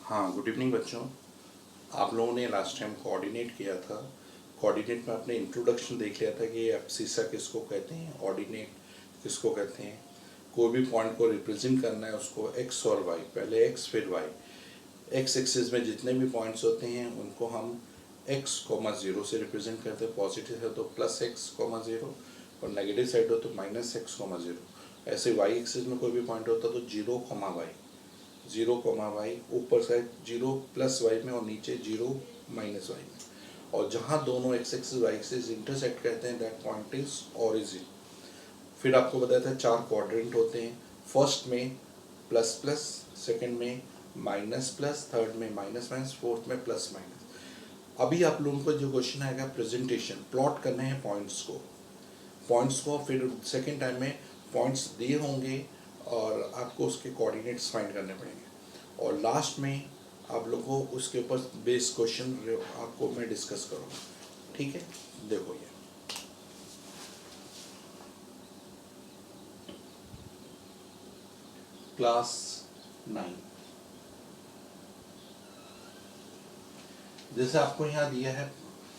हाँ, good evening बच्चों। आप लोगों ने लास्ट टाइम कोऑर्डिनेट किया था। कोऑर्डिनेट में आपने इंट्रोडक्शन देख लिया था कि एब्सिसा किसको कहते हैं, ऑर्डिनेट किसको कहते हैं। कोई भी पॉइंट को रिप्रेजेंट करना है उसको एक्स और वाई, पहले एक्स फिर वाई। एक्स एक्सिस में जितने भी पॉइंट्स होते हैं उनको हम एक्स कोमा ज़ीरो से रिप्रेजेंट करते हैं। पॉजिटिव है तो प्लस एक्स कोमा ज़ीरो और नेगेटिव साइड हो तो माइनस एक्स कोमा ज़ीरो। ऐसे वाई एक्सिस में कोई भी पॉइंट होता तो zero comma y, zero comma y, ऊपर साइड जीरो प्लस वाई में और नीचे जीरो माइनस वाई में। और जहाँ दोनों x axis y axis intersect करते हैं दैट पॉइंट इज ओरिजिन। फिर आपको बताया था चार क्वाड्रेंट होते हैं। फर्स्ट में प्लस प्लस, सेकंड में माइनस प्लस, थर्ड में माइनस माइनस, फोर्थ में प्लस माइनस। अभी आप लोगों को जो क्वेश्चन आएगा प्रेजेंटेशन, प्लॉट करने हैं पॉइंट्स को फिर सेकेंड टाइम में पॉइंट्स दिए होंगे और आपको उसके कोऑर्डिनेट्स फाइंड करने पड़ेंगे। और लास्ट में आप लोगों को उसके ऊपर बेस क्वेश्चन आपको मैं डिस्कस करूँगा। ठीक है, देखो ये क्लास 9। जैसे आपको यहाँ दिया है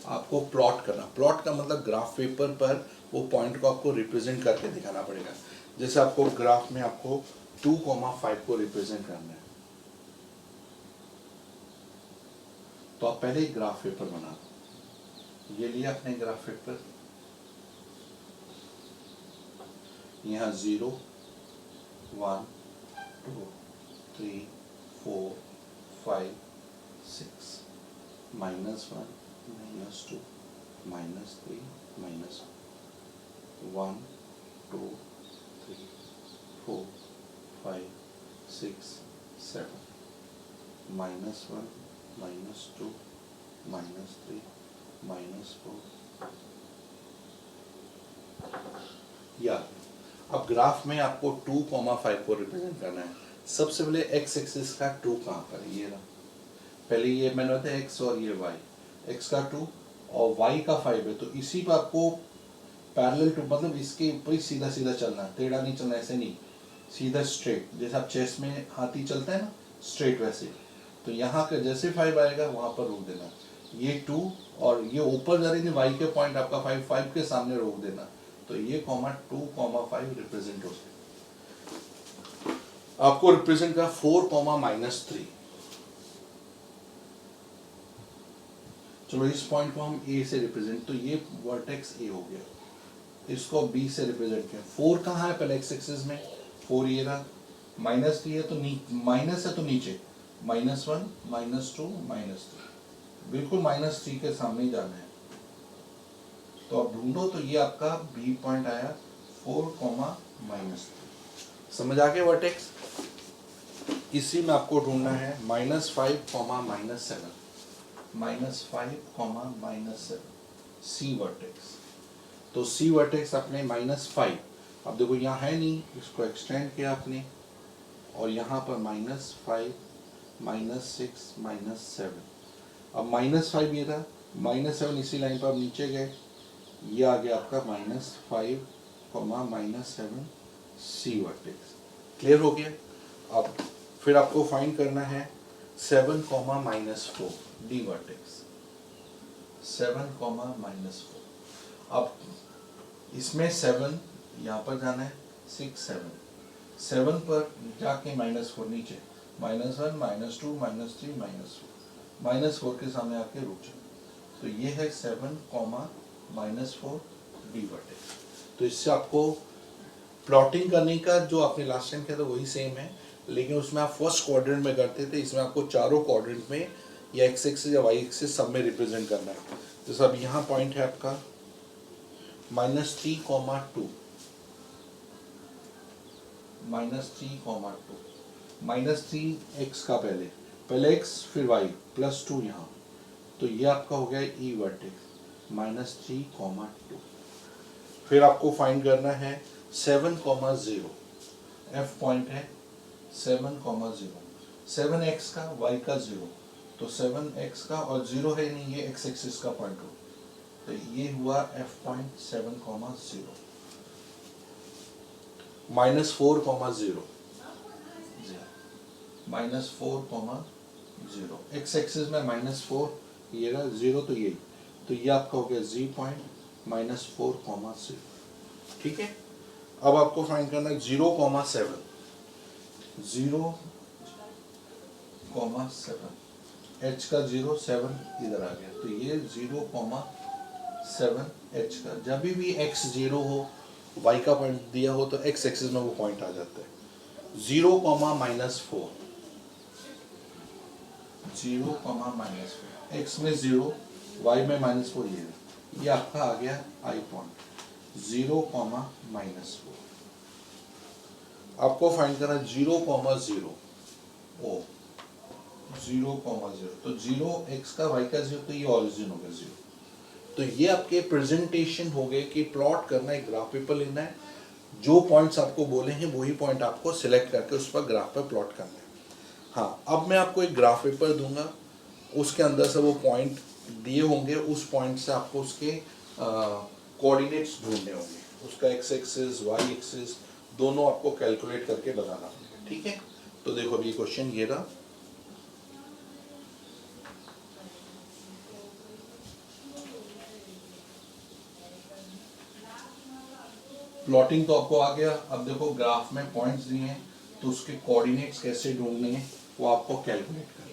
आपको प्लॉट करना। प्लॉट का मतलब ग्राफ पेपर पर वो पॉइंट को आपको रिप्रेजेंट करके दिखाना पड़ेगा। जैसे आपको ग्राफ में आपको 2,5 को रिप्रेजेंट करना है तो आप पहले ही ग्राफ पेपर बना दो। ये लिया अपने ग्राफ पेपर, यहाँ 0 1 2 3 4 5 6 -1 -2 -3 -1 2 3 4 5 6 7 -1 -2 -3 -4। या अब ग्राफ में आपको 2,5 को रिप्रेजेंट करना है। सबसे पहले एक्स एक्सिस का 2 कहाँ पर है, ये रहा। पहले ये मैंने बताया एक्स और ये वाई, एक्स का 2 और वाई का 5 है तो इसी पर आपको पैरेलल टू मतलब इसके ऊपर ही सीधा सीधा चलना है, टेढ़ा नहीं चलना, ऐसे नहीं, सीधा स्ट्रेट। जैसे आप चेस में हाथी चलता है ना स्ट्रेट, वैसे। तो यहाँ का जैसे 5 आएगा वहाँ पर रोक देना। ये 2 और ये ऊपर जा रही थी वाई के पॉइंट आपका 5 के सामने रोक देना। तो ये कॉमा 2,5 रिप्रेजेंट हो गया। आपको रिप्रेजेंट का 4,-3। चलो इस पॉइंट को हम ए से रिप्रेजेंट, तो ये वर्टेक्स ए हो गया। इसको बी से रिप्रेजेंट किया। 4 कहाँ है पहले एक्स एक्सिस में, 4 ये रहा। -3 है तो माइनस है तो नीचे -1 -2 -3, बिल्कुल -3 के सामने ही जाना है। तो आप ढूंढो तो ये आपका बी पॉइंट आया 4,-3। समझ आ गया वर्टेक्स। इसी में आपको ढूंढना है -5, -7, -5, -7 सी वर्टेक्स। तो सी वर्टेक्स अपने -5, अब देखो यहाँ है नहीं, इसको एक्सटेंड किया आपने और यहाँ पर -5 -6 -7। अब -5 ये था, -7 इसी लाइन पर आप नीचे गए, ये आ गया आपका -5, -7 सी वर्टेक्स। क्लियर हो गया। अब फिर आपको फाइंड करना है 7, -4 डी वर्टेक्स। 7, -4। अब इसमें 7 यहाँ पर जाना है, 6 7 7 पर जाके -4 नीचे, -1 -2 -3 -4 -4 के सामने आके रुक जाओ। तो ये है 7, -4 डी वर्टेक्स। तो इससे आपको प्लॉटिंग करने का जो आपने लास्ट टाइम किया था वही सेम है, लेकिन उसमें आप फर्स्ट क्वाड्रेंट में करते थे, इसमें आपको चारों क्वाड्रेंट में या एक्स एक्सिस या वाई एक्सिस सब में रिप्रेजेंट करना है। जैसे अब यहाँ पॉइंट है आपका -3, -2 -3 एक्स का पहले एक्स फिर वाई +2 यहाँ। तो ये आपका हो गया ई वर्टेक्स -3, -2। फिर आपको फाइंड करना है 7, 0 एफ पॉइंट है 7, 0 7 एक्स का वाई का 0, तो 7 एक्स का और 0 है नहीं, ये एक्स एक्सिस का पॉइंट हो, तो ये हुआ एफ पॉइंट 7, 0 -4, 0 -4, 0, एक्स एक्सिस में -4 ये रहा 0, तो ये आपका हो गया 0.-4,0। ठीक है, अब आपको फाइंड करना है 0,7, 0,7, h का 0,7 इधर आ गया, तो ये 0,7 h का। जब भी x 0 हो, y का पॉइंट दिया हो, तो x एक्सिस में वो पॉइंट आ जाता है। 0,-4, 0,-4, x में 0, y में -4, ये आपका आ गया आई पॉइंट 0,-4। आपको फाइंड करना 0,0 ओ 0,0, तो 0 x का, y का 0, तो ये ऑरिजिन हो गया 0। तो ये आपके प्रेजेंटेशन हो गए कि प्लॉट करना है, ग्राफ पेपर लेना है, जो पॉइंट्स आपको बोले हैं वही पॉइंट आपको सिलेक्ट करके उस पर ग्राफ पर प्लॉट करना है। हाँ, अब मैं आपको एक ग्राफ पेपर दूंगा, उसके अंदर से वो पॉइंट दिए होंगे, उस पॉइंट से आपको उसके कोऑर्डिनेट्स ढूंढने होंगे, उसका एक्स एक्सिस वाई एक्सिस दोनों आपको कैलकुलेट करके बताना होगा। ठीक है, तो देखो अभी क्वेश्चन ये रहा। प्लॉटिंग तो आपको आ गया, अब देखो ग्राफ में पॉइंट्स दिए हैं, तो उसके कोऑर्डिनेट्स कैसे ढूंढने हैं वो आपको कैलकुलेट करना है।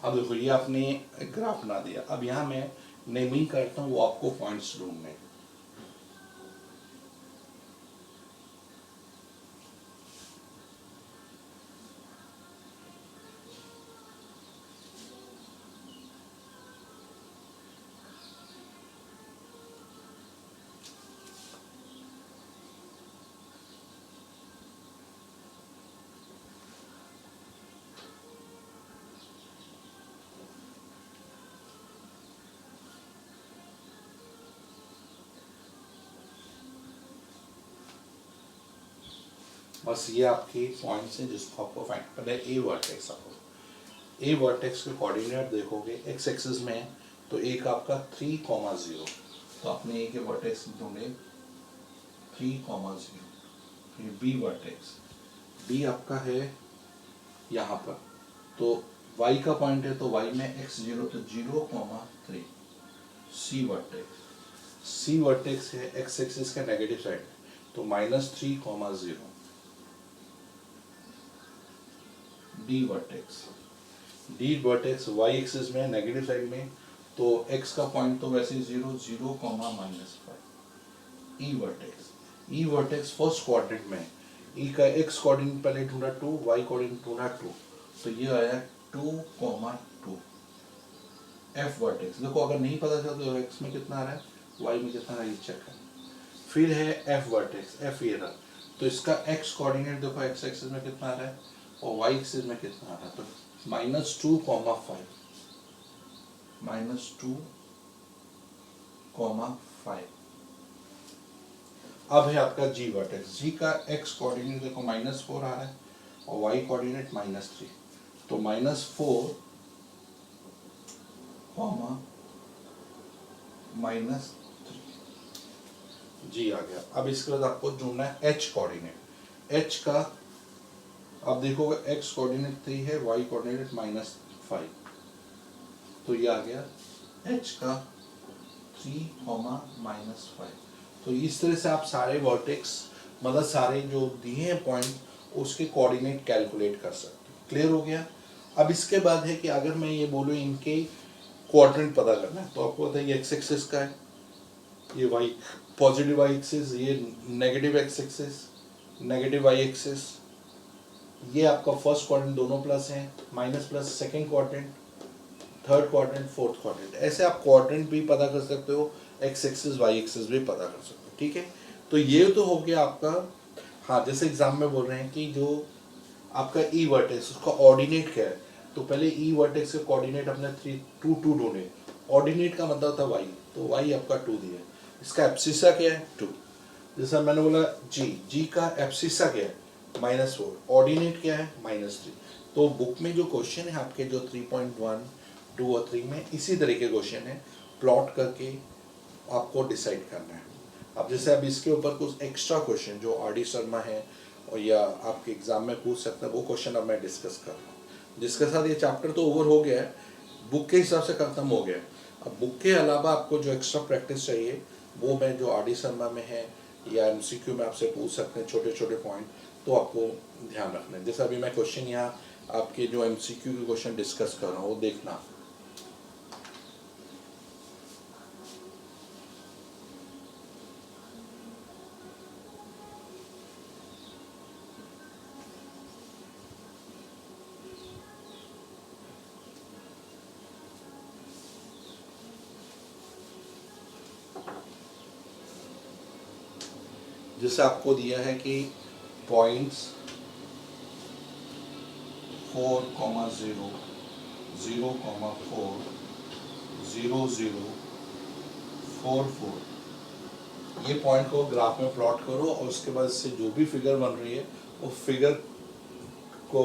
अब देखो ये आपने ग्राफ बना दिया, अब यहाँ मैं नेमिंग करता हूँ, वो आपको पॉइंट्स ढूंढने हैं। बस ये आपके पॉइंट्स हैं जिसको आपको फाइंड करना है। ए वर्टेक्स, आपको ए वर्टेक्स के कोऑर्डिनेट देखोगे, एक्स एक्सिस में है, तो ए का आपका 3,0, तो आपने ए के वर्टेक्स ढूंढे 3,0। फिर बी वर्टेक्स, बी आपका है यहाँ पर, तो वाई का पॉइंट है, तो वाई में x0, तो 0,3। सी वर्टेक्स, सी वर्टेक्स है एक्स एक्सिस का नेगेटिव साइड, तो -3,0। D vertex, D vertex y axis में नेगेटिव साइड में, तो x का पॉइंट तो वैसे 0, 0,-5। E vertex, E vertex first quadrant में, ई का x कोऑर्डिनेट पहले ढूंढा 2, y कोऑर्डिनेट ढूंढा 2, तो ये आया 2,2। एफ वर्टेक्स, देखो अगर नहीं पता चला तो x में कितना आ रहा है, y में कितना आ रहा है, ये चेक करना। फिर है एफ वर्टेक्स, एफ ये रहा, तो इसका x कोऑर्डिनेट देखो, x एक्सिस में कितना आ रहा है और y एक्सिस में कितना आ रहा है, तो -2,5, -2,5। अब है आपका जी वर्टेक्स, जी का x कोऑर्डिनेट देखो -4 आ रहा है और y कोऑर्डिनेट -3, तो -4, -3 जी आ गया। अब इसके बाद आपको ढूंढना है h कोऑर्डिनेट, h का अब देखोगे x कोऑर्डिनेट 3 है, y कोऑर्डिनेट -5, तो ये आ गया h का 3, -5। तो इस तरह से आप सारे वर्टेक्स, मतलब सारे जो दिए हैं पॉइंट, उसके कोऑर्डिनेट कैलकुलेट कर सकते हो। क्लियर हो गया? अब इसके बाद है कि अगर मैं ये बोलूँ इनके क्वाड्रेंट पता करना है, तो आपको पता है ये एक्स एक्सिस का है, ये वाई पॉजिटिव वाई एक्सिस, ये negative x axis, negative y axis, ये आपका फर्स्ट क्वाड्रेंट दोनों प्लस हैं, minus plus second quadrant, third quadrant, fourth quadrant, ऐसे आप क्वाड्रेंट भी पता कर सकते हो, एक्स एक्सिस वाई एक्सिस भी पता कर सकते हो। ठीक है, तो ये तो हो गया आपका। हाँ, जैसे एग्जाम में बोल रहे हैं कि जो आपका ई वर्टेक्स उसका ऑर्डिनेट क्या है, तो पहले ई वर्टेक्स के कोऑर्डिनेट अपने 3 2 2 ढूंढे। ऑर्डिनेट का मतलब था वाई, तो वाई आपका 2 दिया, इसका एब्सिसा क्या है 2। जैसा मैंने बोला जी का एब्सिसा क्या है -4, ऑर्डिनेट क्या है -3। तो बुक में जो क्वेश्चन है आपके जो 3.1 2 और 3 में इसी तरह के क्वेश्चन है, प्लॉट करके आपको डिसाइड करना है। अब जैसे अब इसके ऊपर कुछ एक्स्ट्रा क्वेश्चन जो आर डी शर्मा है और या आपके एग्जाम में पूछ सकते हैं, वो क्वेश्चन अब मैं डिस्कस कर रहा हूँ, जिसके साथ ये चैप्टर तो ओवर हो गया है, बुक के हिसाब से खत्म हो गया है। अब बुक के अलावा आपको जो एक्स्ट्रा प्रैक्टिस चाहिए वो मैं जो आर डी शर्मा में है या एमसीक्यू में आपसे पूछ सकते हैं छोटे छोटे पॉइंट, तो आपको ध्यान रखना है। जैसे अभी मैं क्वेश्चन यहाँ आपके जो एमसीक्यू के क्वेश्चन डिस्कस कर रहा हूँ वो देखना। जैसे आपको दिया है कि पॉइंट्स 4,0 0,4 0 0 4 4, ये पॉइंट को ग्राफ में प्लॉट करो और उसके बाद इससे जो भी फिगर बन रही है वो फिगर को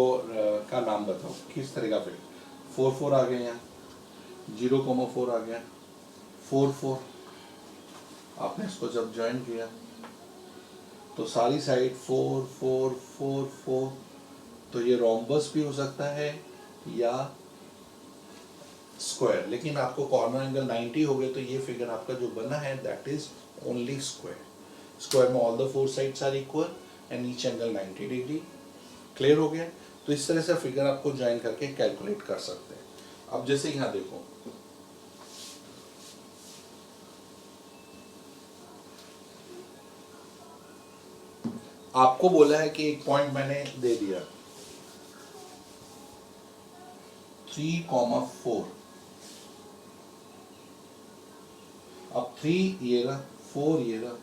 का नाम बताओ, किस तरह का फिगर। 4 4 आ गया, यहाँ 0,4 आ गया, 4 4। आपने इसको जब ज्वाइन किया तो सारी साइड 4 4 4 4, तो ये रोम्बस भी हो सकता है या स्क्वायर, लेकिन आपको कॉर्नर एंगल 90 हो गए तो ये फिगर आपका जो बना है that is only square. Square में all the 4 sides are equal and each angle 90 degree. Clear हो गया। तो इस तरह से फिगर आपको ज्वाइन करके कैलकुलेट कर सकते हैं। अब जैसे यहाँ देखो, आपको बोला है कि एक पॉइंट मैंने दे दिया 3,4, अब 3 ये रहा, 4 ये रहा,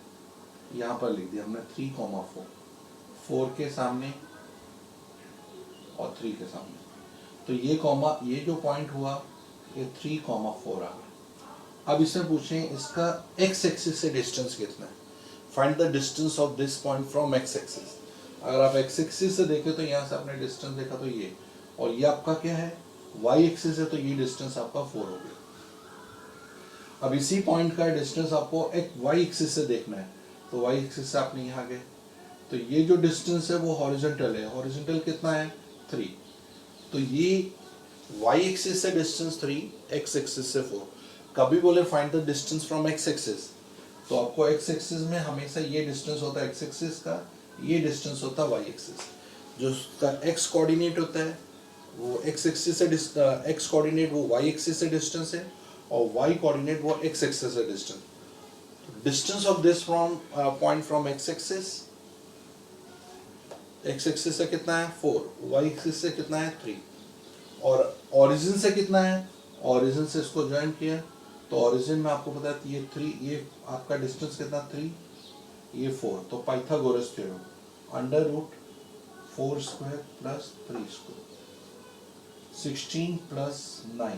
यहाँ पर लिख दिया हमने 3,4, 4 के सामने और 3 के सामने, तो ये कॉमा ये जो पॉइंट हुआ ये 3,4 आ गया। अब इससे पूछें इसका x एक्सिस से डिस्टेंस कितना है, find the distance of this point from x axis. अगर आप x एक्सिस से देखें तो यहाँ से आपने डिस्टेंस देखा तो ये, और ये आपका क्या है y एक्सिस है, तो ये डिस्टेंस आपका 4 हो गया। अब इसी पॉइंट का डिस्टेंस आपको एक y एक्सिस से देखना है, तो y एक्सिस से आपने यहाँ गए तो ये जो डिस्टेंस है वो हॉरिजॉन्टल है, हॉरिजॉन्टल कितना है 3, तो ये y एक्सिस से डिस्टेंस 3, x एक्सिस से 4। कभी बोले find the distance from x axis, तो आपको x एक्सिस में हमेशा ये डिस्टेंस होता है x एक्सिस का, ये डिस्टेंस होता है y एक्सिस। जो उसका x कोऑर्डिनेट होता है वो x एक्सिस से x कोऑर्डिनेट वो y एक्सिस से डिस्टेंस है, और y कोऑर्डिनेट वो x एक्सिस से distance. Distance of this from point from x axis, x axis से कितना है 4, y एक्सिस से कितना है 3, और ओरिजिन से कितना है, ओरिजिन से इसको ज्वाइन किया तो ओरिजिन में आपको पता है ये 3, ये आपका डिस्टेंस कितना 3, ये 4, तो Pythagoras theorem under root 4 square plus 3 square 16 plus 9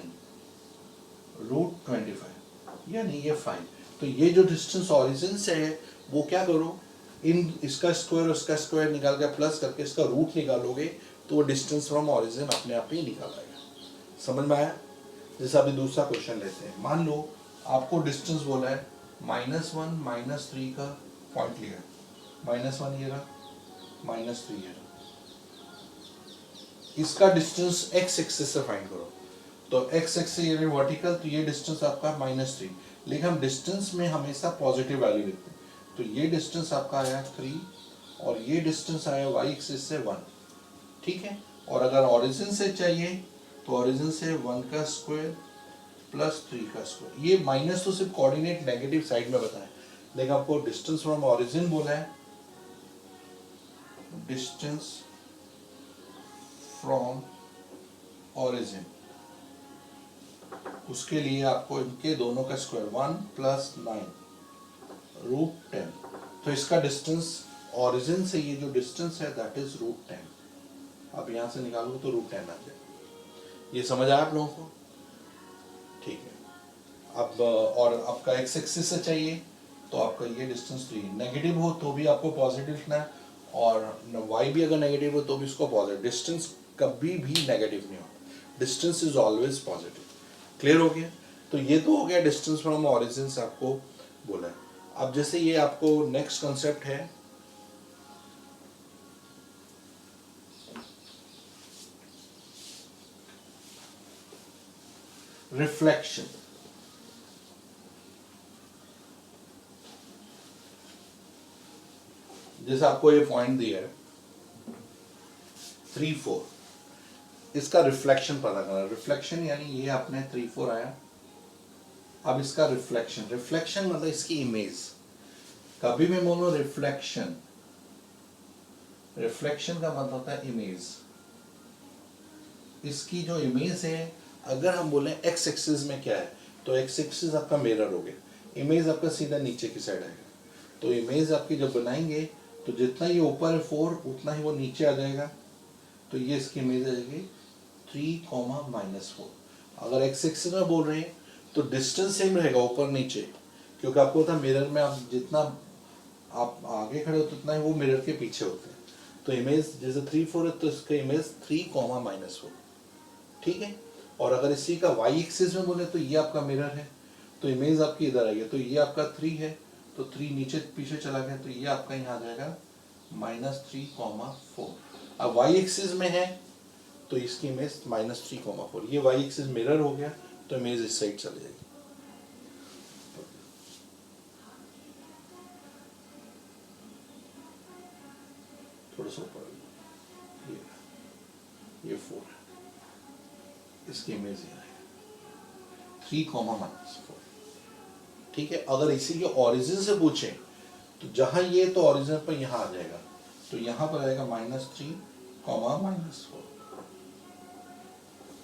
root 25, यानी ये 5। तो ये जो डिस्टेंस ओरिजिन से है वो क्या करो, इन इसका स्क्वायर उसका स्क्वायर निकाल के प्लस करके इसका रूट निकालोगे तो वो डिस्टेंस फ्रॉम ओरिजिन अपने आप ही निकाल आएगा। समझ में आया। जैसे अभी दूसरा क्वेश्चन लेते हैं, मान लो आपको डिस्टेंस बोला है -1 -3 का पॉइंट लिया है, -1 ये रहा, -3 ये रहा, इसका डिस्टेंस x एक्सिस से फाइंड करो, तो x एक्सिस ये वर्टिकल, तो ये डिस्टेंस आपका -3, लेकिन हम डिस्टेंस में हमेशा पॉजिटिव वैल्यू लिखते हैं, तो ये डिस्टेंस आपका आया 3 और ये डिस्टेंस आया y एक्सिस से 1, ठीक है। और अगर ओरिजिन से चाहिए तो ऑरिजिन से 1 का स्क्वायर प्लस 3 का स्क्वायर। ये माइनस तो सिर्फ कोऑर्डिनेट नेगेटिव साइड में बताया, लेकिन आपको डिस्टेंस फ्रॉम ऑरिजिन बोला है, डिस्टेंस फ्रॉम ऑरिजिन, उसके लिए आपको इनके दोनों का स्क्वायर 1 प्लस 9 रूट 10। तो इसका डिस्टेंस ऑरिजिन से ये जो डिस्टेंस है दैट इज रूट 10। अब यहाँ से निकालो तो रूट 10 आ जाए। ये समझ आया आप लोगों को? ठीक है। अब और आपका एक्स एक्सिस से चाहिए तो आपका ये डिस्टेंस 3 नेगेटिव हो तो भी आपको पॉजिटिव लिखना है, और वाई भी अगर नेगेटिव हो तो भी इसको पॉजिटिव। डिस्टेंस कभी भी नेगेटिव नहीं होता, distance is always positive. Clear हो गया? तो ये तो हो गया डिस्टेंस फ्रॉम ऑरिजिन से आपको बोला है। अब जैसे ये आपको नेक्स्ट कॉन्सेप्ट है रिफ्लेक्शन। जैसे आपको ये पॉइंट दिया है 3 4, इसका रिफ्लेक्शन पता करना। रिफ्लेक्शन यानी ये आपने 3 4 आया, अब इसका रिफ्लेक्शन। रिफ्लेक्शन मतलब इसकी इमेज। कभी भी बोलो रिफ्लेक्शन, रिफ्लेक्शन का मतलब होता है इमेज। इसकी जो इमेज है, अगर हम बोले एक्स एक्सिस में क्या है, तो एक्स एक्सिस आपका मिरर हो गया, इमेज आपका सीधा नीचे की साइड आएगा। तो इमेज आपकी जब बनाएंगे तो जितना ये ऊपर है 4 उतना ही वो नीचे आ जाएगा। तो ये इसकी इमेज आ जाएगी 3, -4। अगर एक्स एक्सिस में बोल रहे हैं तो डिस्टेंस सेम रहेगा ऊपर नीचे, क्योंकि आपको पता है मिरर में आप जितना आप आगे खड़े होते उतना ही वो मिरर के पीछे होते हैं। तो इमेज जैसे 3 4 है तो इसका इमेज 3, -4। ठीक है। और अगर इसी का वाई एक्सिस में बोले तो ये आपका मिरर है, तो इमेज आपकी इधर आएगी। तो ये आपका 3 है, तो 3 नीचे पीछे चला गया, तो ये आपका यहाँ आ जाएगा -3, 4। अब वाई एक्सिस में है तो इसकी इमेज -3, 4। ये वाई एक्सिस मिरर हो गया, तो इमेज इस साइड चली जाएगी। थोड़ा सा ऊपर ये 4 है, इसकी इमेज ये आएगा 3, -4। ठीक है। अगर इसी के ऑरिजिन से पूछे तो जहां ये तो ऑरिजिन पर यहां आ जाएगा, तो यहां पर आएगा -3, -4।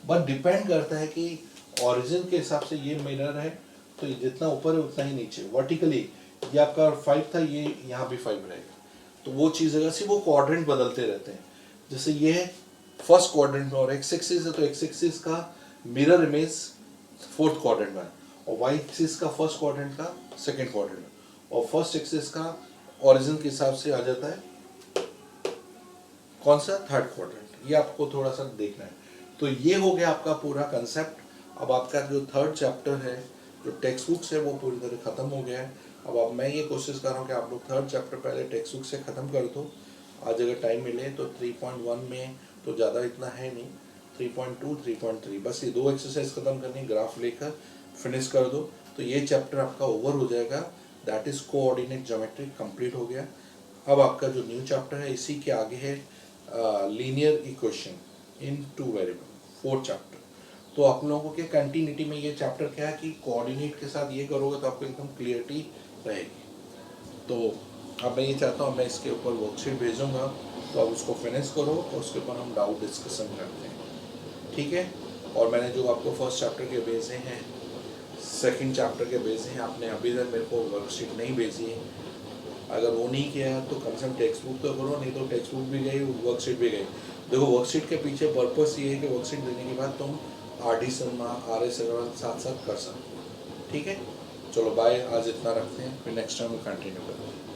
बट डिपेंड करता है कि ऑरिजिन के हिसाब से ये मिरर है तो ये जितना ऊपर है उतना ही नीचे वर्टिकली। ये आपका 5 था, ये यहाँ भी 5 रहेगा। तो वो चीज़ है, सिर्फ वो क्वाड्रेंट बदलते रहते हैं। जैसे ये है फर्स्ट क्वाड्रेंट में और एक्स एक्सिस है, तो एक्स एक्सिस का मिरर इमेज 4th क्वाड्रेंट में, और वाई एक्सिस का फर्स्ट क्वाड्रेंट का 2nd क्वाड्रेंट में, और फर्स्ट एक्सिस का ऑरिजिन के हिसाब से आ जाता है कौन सा 3rd क्वाड्रेंट। ये आपको थोड़ा सा देखना है। तो ये हो गया आपका पूरा कंसेप्ट। अब आपका जो 3rd चैप्टर है, जो टेक्स्ट बुक है, वो पूरी तरह खत्म हो गया है। अब मैं ये कोशिश कर रहा हूँ कि आप लोग 3rd चैप्टर पहले टेक्स्ट बुक से ख़त्म कर दो। आज अगर टाइम मिले तो 3.1 में तो ज़्यादा इतना है नहीं, 3.2 3.3 बस ये 2 एक्सरसाइज ख़त्म करनी, ग्राफ लेकर फिनिश कर दो तो ये चैप्टर आपका ओवर हो जाएगा। That is coordinate geometry complete हो गया। अब आपका जो न्यू चैप्टर है इसी के आगे है linear equation in 2 variable, 4th chapter. तो आप लोगों के कंटिन्यूटी में ये चैप्टर क्या है कि कोऑर्डिनेट के साथ ये करोगे तो आपको एकदम क्लियरिटी रहेगी। तो अब मैं ये चाहता हूँ मैं इसके ऊपर वर्कशीट भेजूँगा, तो आप उसको फिनिश करो और उसके ऊपर हम डाउट डिस्कशन करते हैं। ठीक है। और मैंने जो आपको फर्स्ट चैप्टर के भेजे हैं, 2nd चैप्टर के भेजे हैं, आपने अभी तक मेरे को वर्कशीट नहीं भेजी है। अगर वो नहीं किया तो कम से कम टेक्स्ट बुक तो करो, नहीं तो टेक्स्ट बुक भी गई, वर्कशीट भी गई। देखो वर्कशीट के पीछे पर्पस ये है कि वर्कशीट देने के बाद तुम RD शर्मा, RS अग्रवाल साथ साथ कर सकते हो। ठीक है। चलो बाय, आज इतना रखते हैं, फिर नेक्स्ट टाइम में कंटिन्यू करेंगे।